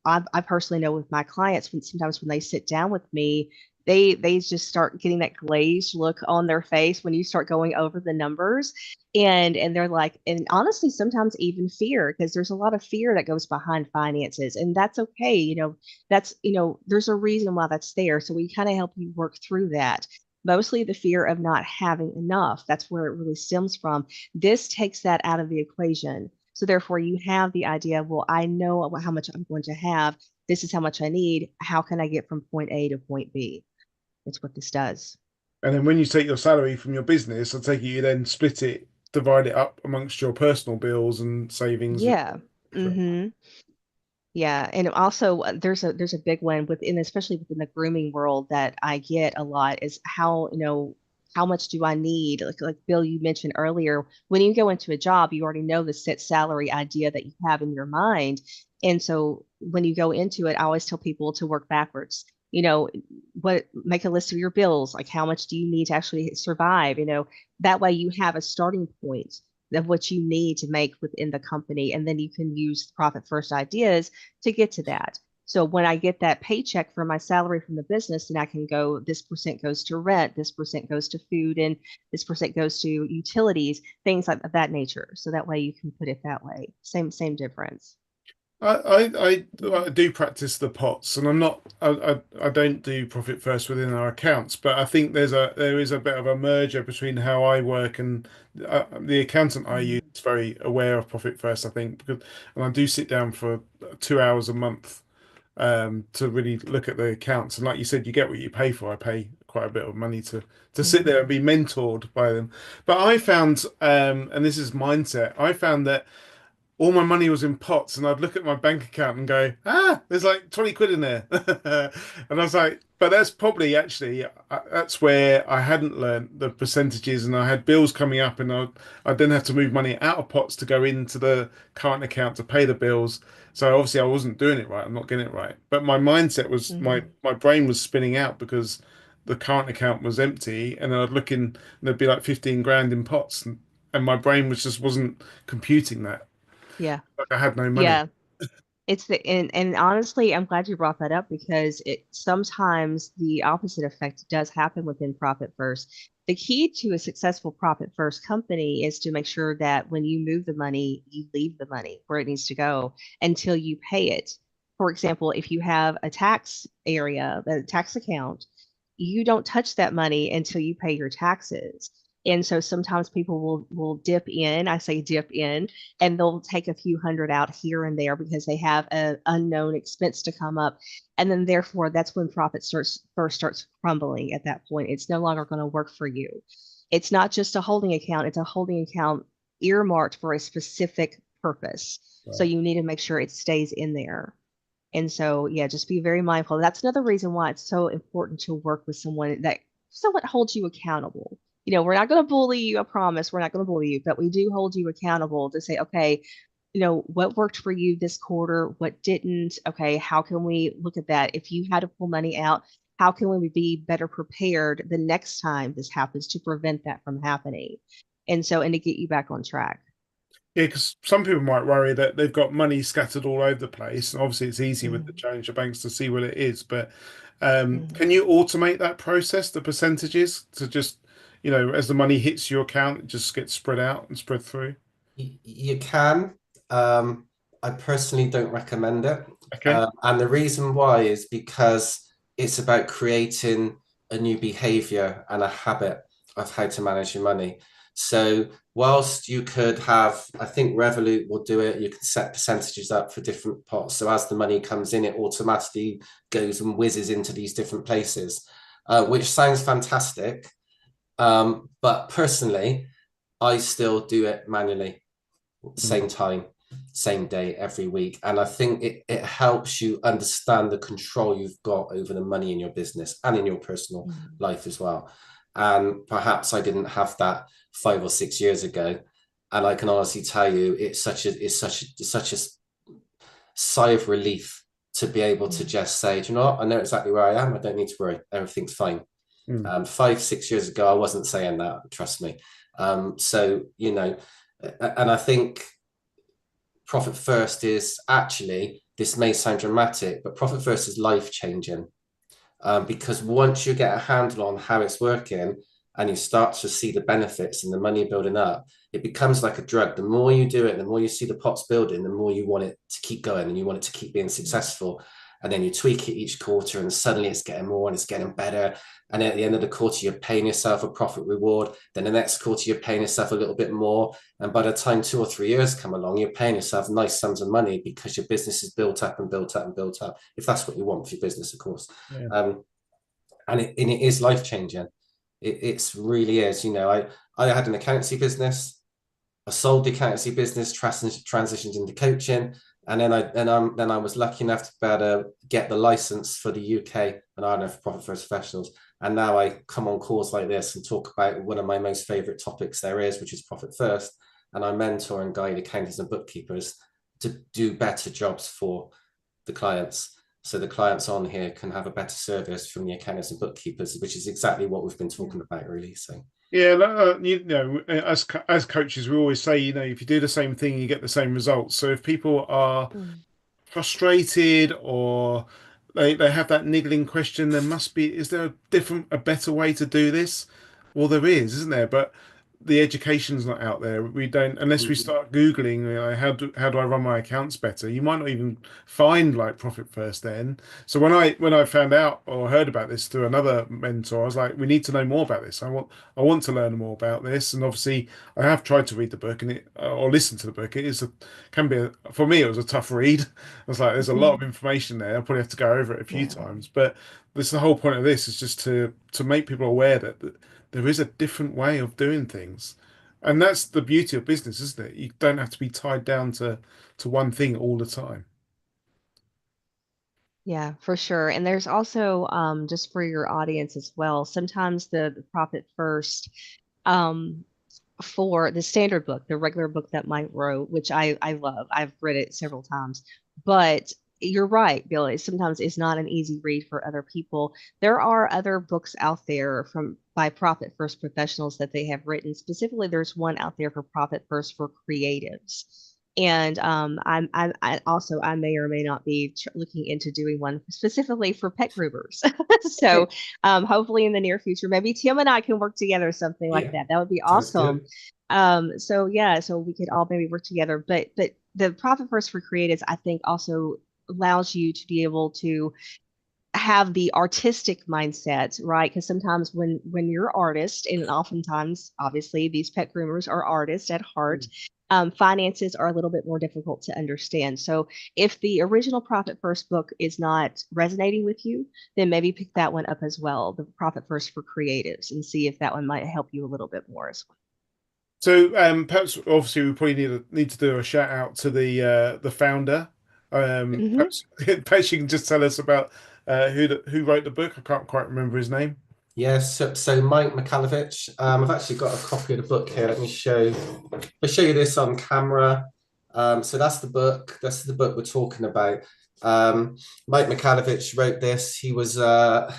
I personally know with my clients, sometimes when they sit down with me, they just start getting that glazed look on their face when you start going over the numbers, and they're like, and honestly sometimes even fear, because there's a lot of fear that goes behind finances, and that's okay. That's, there's a reason why that's there, so we kind of help you work through that. Mostly the fear of not having enough, that's where it really stems from. This takes that out of the equation, so therefore you have the idea, well, I know how much I'm going to have, this is how much I need, how can I get from point A to point B? It's what this does. And then when you take your salary from your business, I take it you then split it, divide it up amongst your personal bills and savings. Yeah. Mm-hmm. Yeah, and also there's a big one within, especially within the grooming world, that I get a lot is how, how much do I need? Like Bill, you mentioned earlier, when you go into a job, you already know the set salary idea that you have in your mind. And so when you go into it, I always tell people to work backwards. Make a list of your bills, like how much do you need to actually survive? That way you have a starting point of what you need to make within the company. And then you can use profit first ideas to get to that. So when I get that paycheck for my salary from the business, then I can go, this percent goes to rent, this percent goes to food, and this percent goes to utilities, things like that nature. So that way you can put it that way. Same difference. I do practice the pots, and I don't do profit first within our accounts, but I think there is a bit of a merger between how I work and the accountant I use Mhm. is very aware of profit first, I think, because and I do sit down for 2 hours a month to really look at the accounts, and like you said, you get what you pay for. I pay quite a bit of money to sit there and Mhm. be mentored by them, but I found and this is mindset. I found that all my money was in pots, and I'd look at my bank account and go, there's like 20 quid in there. And I was like, but that's probably actually, that's where I hadn't learned the percentages, and I had bills coming up, and I then have to move money out of pots to go into the current account to pay the bills. So obviously I wasn't doing it right. I'm not getting it right. But my mindset was, my, Mhm. my brain was spinning out because the current account was empty, and I'd look in, and there'd be like 15 grand in pots. And my brain just wasn't computing that. Yeah. Like I had no money. Yeah. And honestly, I'm glad you brought that up because it sometimes the opposite effect does happen within profit first. The key to a successful profit first company is to make sure that when you move the money, you leave the money where it needs to go until you pay it. For example, if you have a tax area, a tax account, you don't touch that money until you pay your taxes. And so sometimes people will dip in, I say dip in, and they'll take a few hundred out here and there because they have an unknown expense to come up. And then therefore that's when profit starts crumbling at that point. It's no longer going to work for you. It's not just a holding account, it's a holding account earmarked for a specific purpose. So Right. you need to make sure it stays in there. And so, yeah, just be very mindful. That's another reason why it's so important to work with someone that somewhat holds you accountable. We're not going to bully you, I promise. We're not going to bully you, but we do hold you accountable to say, okay, what worked for you this quarter, what didn't? Okay, how can we look at that? If you had to pull money out, how can we be better prepared the next time this happens to prevent that from happening? And to get you back on track. Yeah, because some people might worry that they've got money scattered all over the place. And obviously, it's easy with the Mhm. challenger banks to see what it is. But Mhm. can you automate that process, the percentages, to just, as the money hits your account, it just gets spread out and spread through? You can. Um, I personally don't recommend it. Okay. And the reason why is because it's about creating a new behavior and a habit of how to manage your money. So, whilst you could have, I think Revolut will do it, you can set percentages up for different pots. So, as the money comes in, it automatically goes and whizzes into these different places, which sounds fantastic. But personally, I still do it manually, Mm. same time, same day, every week. And I think it helps you understand the control you've got over the money in your business and in your personal Mhm. life as well. And perhaps I didn't have that 5 or 6 years ago. And I can honestly tell you, it's such a sigh of relief to be able to just say, do you know what? I know exactly where I am. I don't need to worry. Everything's fine. Mm. 5, 6 years ago, I wasn't saying that, trust me. So, and I think profit first is actually, this may sound dramatic, but profit first is life changing. Because once you get a handle on how it's working and you start to see the benefits and the money building up, it becomes like a drug. The more you do it, the more you see the pots building, the more you want it to keep going and you want it to keep being successful. And then you tweak it each quarter and suddenly it's getting more and it's getting better. And at the end of the quarter, you're paying yourself a profit reward. Then the next quarter, you're paying yourself a little bit more. And by the time 2 or 3 years come along, you're paying yourself nice sums of money because your business is built up and built up and built up, if that's what you want for your business, of course. Yeah. And it is life changing. It's really is. I had an accountancy business. I sold the accountancy business, transitioned into coaching, and then I was lucky enough to be able to get the license for the UK and Ireland for profit first professionals. And now I come on calls like this and talk about one of my most favourite topics there is, which is profit first. And I mentor and guide accountants and bookkeepers to do better jobs for the clients. So the clients on here can have a better service from the accountants and bookkeepers, which is exactly what we've been talking about, really. So Yeah, as coaches, we always say, if you do the same thing, you get the same results. So if people are Mm. frustrated or they have that niggling question, is there a better way to do this? Well, there is, isn't there? But the education's not out there. We don't, unless we start Googling, how do I run my accounts better? You might not even find like Profit First then. So when I found out or heard about this through another mentor, I was like, we need to know more about this. I want to learn more about this. And obviously I have tried to read the book or listen to the book. For me, it was a tough read. I was like, there's a lot of information there. I probably have to go over it a few Yeah. times. But this the whole point of this is just to make people aware that there is a different way of doing things. And that's the beauty of business, isn't it? You don't have to be tied down to one thing all the time. Yeah, for sure. And there's also, just for your audience as well, sometimes the profit first, um, for the standard book, the regular book that Mike wrote, which I love. I've read it several times. But you're right, Billy. Sometimes it's not an easy read for other people. There are other books out there from by Profit First professionals that they have written. Specifically, there's one out there for Profit First for creatives. And I also I may or may not be looking into doing one specifically for pet groomers. So hopefully in the near future, maybe Tim and I can work together something like yeah, that. That would be sounds awesome. good. So yeah, so we could all maybe work together. But the Profit First for Creatives, I think, also allows you to be able to have the artistic mindset, right? Because sometimes when you're artist, and oftentimes, obviously, these pet groomers are artists at heart. Finances are a little bit more difficult to understand. So if the original Profit First book is not resonating with you, then maybe pick that one up as well, the Profit First for Creatives, and see if that one might help you a little bit more as well. So perhaps obviously we probably need to do a shout out to the founder. Hmm. Perhaps you can just tell us about who wrote the book. I can't quite remember his name. Yes, so Mike McAlevich. I've actually got a copy of the book here. I'll show you this on camera. So that's the book. That's the book we're talking about. Mike McAlevich wrote this. He was a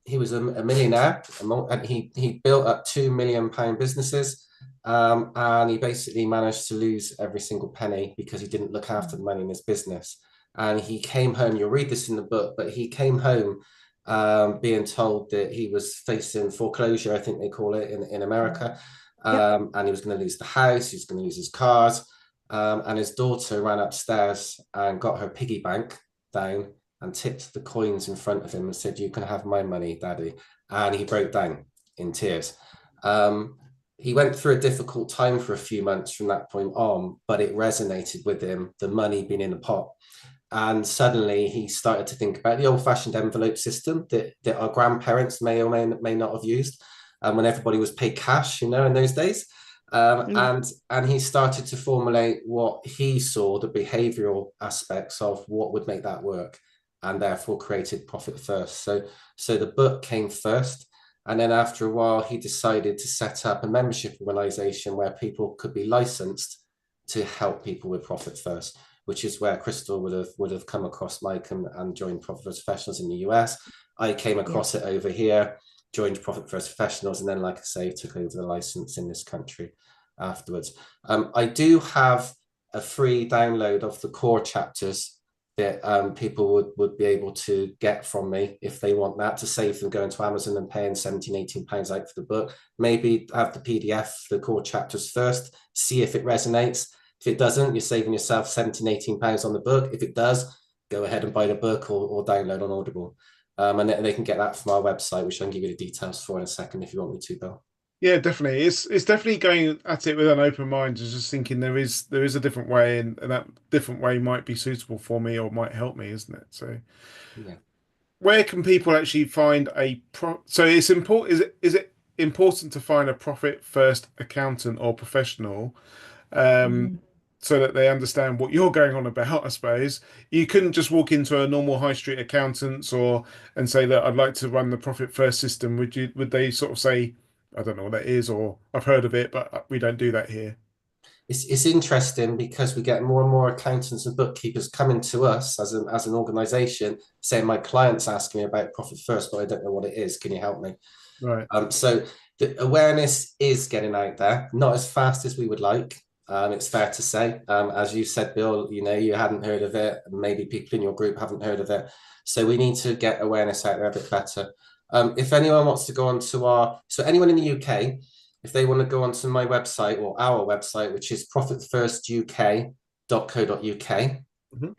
millionaire, and he built up £2 million businesses, and he basically managed to lose every single penny because he didn't look after the money in his business. And he came home. You'll read this in the book, but he came home being told that he was facing foreclosure, I think they call it in America, Yep. and he was going to lose the house. He was going to lose his cars, and his daughter ran upstairs and got her piggy bank down and tipped the coins in front of him and said, "You can have my money, Daddy." And he broke down in tears. Um, he went through a difficult time for a few months from that point on, but it resonated with him, the money being in the pot. And suddenly he started to think about the old-fashioned envelope system that our grandparents may or may not have used, when everybody was paid cash, in those days. Yeah. And he started to formulate what he saw, the behavioral aspects of what would make that work, and therefore created Profit First. So the book came first, And then after a while, he decided to set up a membership organization where people could be licensed to help people with Profit First, which is where Crystal would have come across Mike and joined Profit First Professionals in the US. I came Yeah. across it over here, joined Profit First Professionals, and then, like I say, took over the license in this country afterwards. I do have a free download of the core chapters that people would be able to get from me if they want that, to save them going to Amazon and paying 17, 18 pounds out for the book. Maybe have the PDF, the core chapters first, see if it resonates. If it doesn't, you're saving yourself 17, 18 pounds on the book. If it does, go ahead and buy the book or download on Audible. And they can get that from our website, which I can give you the details for in a second if you want me to, Bill. Yeah, definitely. It's definitely going at it with an open mind, just thinking there is a different way, and that different way might be suitable for me or might help me, isn't it? So Yeah. where can people actually find so it's important, is it important to find a profit first accountant or professional, um, Mhm. so that they understand what you're going on about, I suppose. You couldn't just walk into a normal high street accountants and say that I'd like to run the profit first system. Would they sort of say, I don't know what that is, or I've heard of it, but we don't do that here? It's interesting because we get more and more accountants and bookkeepers coming to us as an organization saying, my client's asking me about Profit First, but I don't know what it is. Can you help me? Right. So the awareness is getting out there, not as fast as we would like. It's fair to say. As you said, Bill, you hadn't heard of it. Maybe people in your group haven't heard of it. So we need to get awareness out there a bit better. If anyone wants to go on to so anyone in the UK, if they want to go onto my website or our website, which is profitfirstuk.co.uk, Mhm.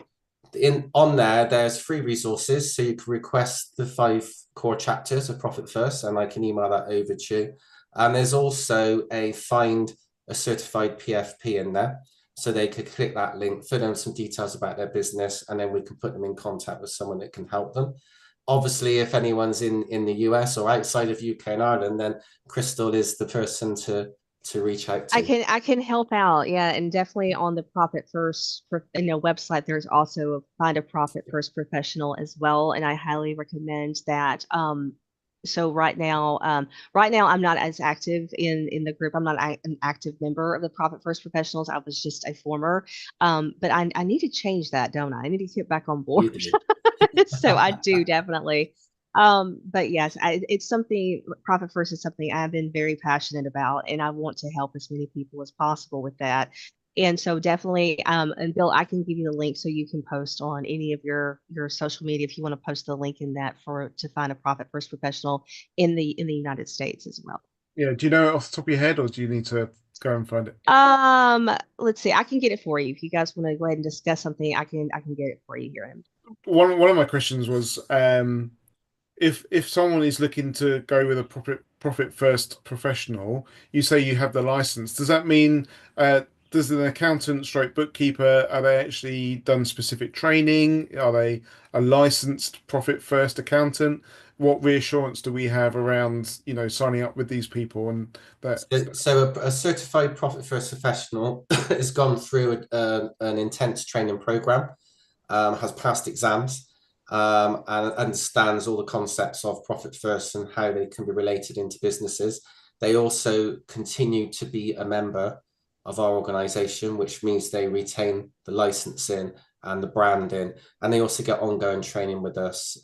on there, there's free resources. So you can request the 5 core chapters of Profit First, and I can email that over to you. And there's also find a certified PFP in there. So they could click that link, fill in some details about their business, and then we can put them in contact with someone that can help them. Obviously, if anyone's in the US or outside of UK and Ireland, then Crystal is the person to reach out to. I can help out, yeah, and definitely on the Profit First, website. There's also find a Profit First professional as well, and I highly recommend that. So right now I'm not as active in the group. I'm not an active member of the Profit First professionals. I was just a former, but I need to change that, don't I? I need to get back on board. You do. So I do definitely. But yes, it's something, Profit First is something I've been very passionate about, and I want to help as many people as possible with that. And so definitely, and Bill, I can give you the link so you can post on any of your social media if you want to post the link in that to find a Profit First professional in the United States as well. Yeah. Do you know it off the top of your head, or do you need to go and find it? Let's see, I can get it for you. If you guys want to go ahead and discuss something, I can get it for you here. One of my questions was, if someone is looking to go with a profit first professional, you say you have the license. Does that mean, does an accountant stroke bookkeeper, are they actually done specific training? Are they a licensed profit first accountant? What reassurance do we have around, signing up with these people and that? So a certified Profit First professional has gone through an intense training program, has passed exams, and understands all the concepts of Profit First and how they can be related into businesses. They also continue to be a member of our organization, which means they retain the licensing and the branding, and they also get ongoing training with us,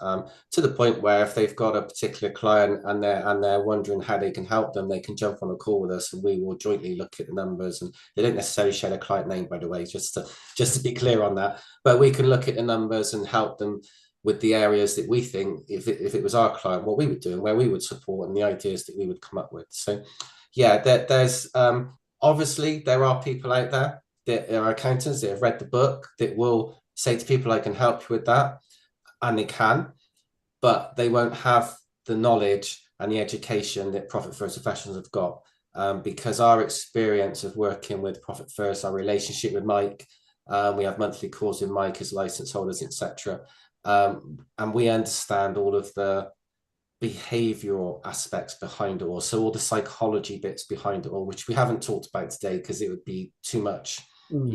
to the point where if they've got a particular client and they're wondering how they can help them, they can jump on a call with us and we will jointly look at the numbers. And they don't necessarily share the client name, by the way, just to be clear on that, but we can look at the numbers and help them with the areas that we think, if it was our client, what we would do and where we would support and the ideas that we would come up with. So yeah, there's obviously there are people out there that are accountants that have read the book that will say to people, I can help you with that, and they can, but they won't have the knowledge and the education that Profit First professionals have got, because our experience of working with Profit First, our relationship with Mike, we have monthly calls with Mike as license holders, etc. And we understand all of the behavioral aspects behind it all. So all the psychology bits behind it all, which we haven't talked about today because it would be too much,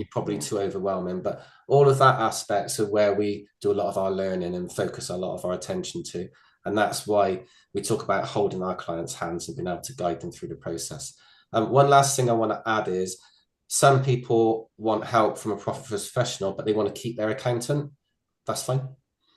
probably too overwhelming. But all of that aspects of where we do a lot of our learning and focus a lot of our attention to. And that's why we talk about holding our clients' hands and being able to guide them through the process. One last thing I want to add is some people want help from a profit first professional, but they want to keep their accountant. That's fine.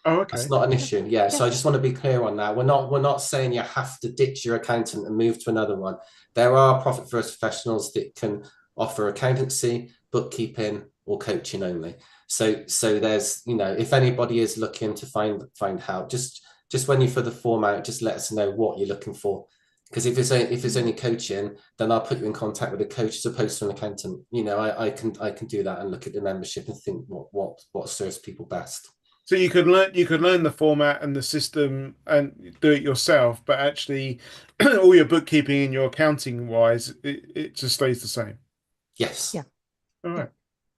Oh, That's okay. not an issue. Yeah. So I Yeah. just want to be clear on that. We're not saying you have to ditch your accountant and move to another one. There are profit first professionals that can offer accountancy, bookkeeping, or coaching only. So there's, if anybody is looking to find help, just when you fill the form out, just let us know what you're looking for. Because if it's only coaching, then I'll put you in contact with a coach as opposed to an accountant. I can do that and look at the membership and think what serves people best. So you could learn the format and the system and do it yourself, but actually all your bookkeeping and your accounting wise, it just stays the same. Yes. Yeah. All Yeah. right.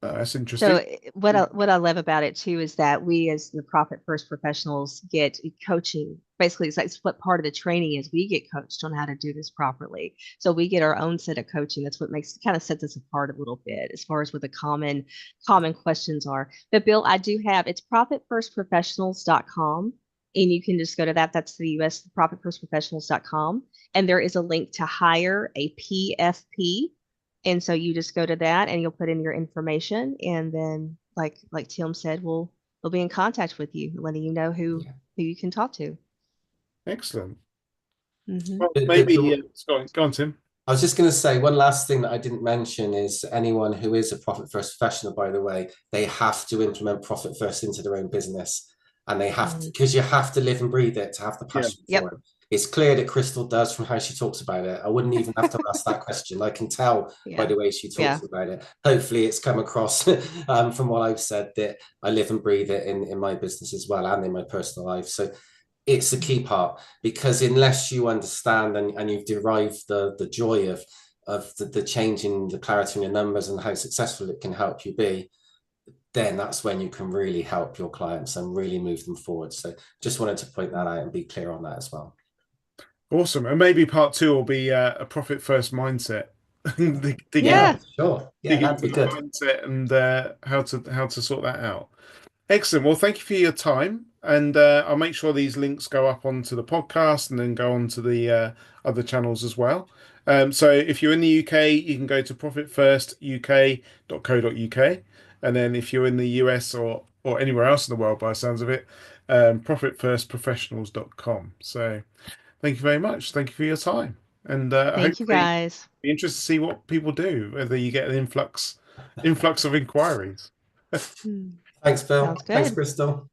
That's So interesting. what I love about it too is that we as the profit first professionals get coaching. Basically, it's what part of the training is. We get coached on how to do this properly. So we get our own set of coaching. That's what kind of sets us apart a little bit as far as what the common questions are. But Bill, I do have it's profitfirstprofessionals.com. And you can just go to that. That's the US profitfirstprofessionals.com. And there is a link to hire a PFP. And so you just go to that and you'll put in your information, and then like Tim said, we'll be in contact with you, letting you know Yeah. who you can talk to. Excellent. Hmm. Well, The, the, maybe the, go on, Tim. I was just going to say one last thing that I didn't mention is anyone who is a profit first professional, by the way, they have to implement profit first into their own business. And they have to, Mm. because you have to live and breathe it to have the Yeah. passion for Yep. it. It's clear that Crystal does from how she talks about it. I wouldn't even have to ask that question. I can tell by Yeah. the way she Yeah. talks about it. Hopefully, it's come across from what I've said that I live and breathe it in my business as well and in my personal life. So it's a key part, because unless you understand and you've derived the joy of the change in the clarity in your numbers and how successful it can help you be, then that's when you can really help your clients and really move them forward. So just wanted to point that out and be clear on that as well. Awesome. And maybe part two will be a profit first mindset. Digging Yeah, Yeah. into sure. Yeah, digging that'd into be the good. mindset and how to sort that out. Excellent. Well, thank you for your time, and I'll make sure these links go up onto the podcast and then go onto the other channels as well. So if you're in the UK, you can go to profitfirstuk.co.uk, and then if you're in the US or anywhere else in the world, by the sounds of it, profitfirstprofessionals.com. So thank you very much. Thank you for your time, and Thank you hopefully guys. be interested to see what people do, whether you get an influx of inquiries. Hmm. Thanks, Bill. Sounds Thanks, good. Crystal.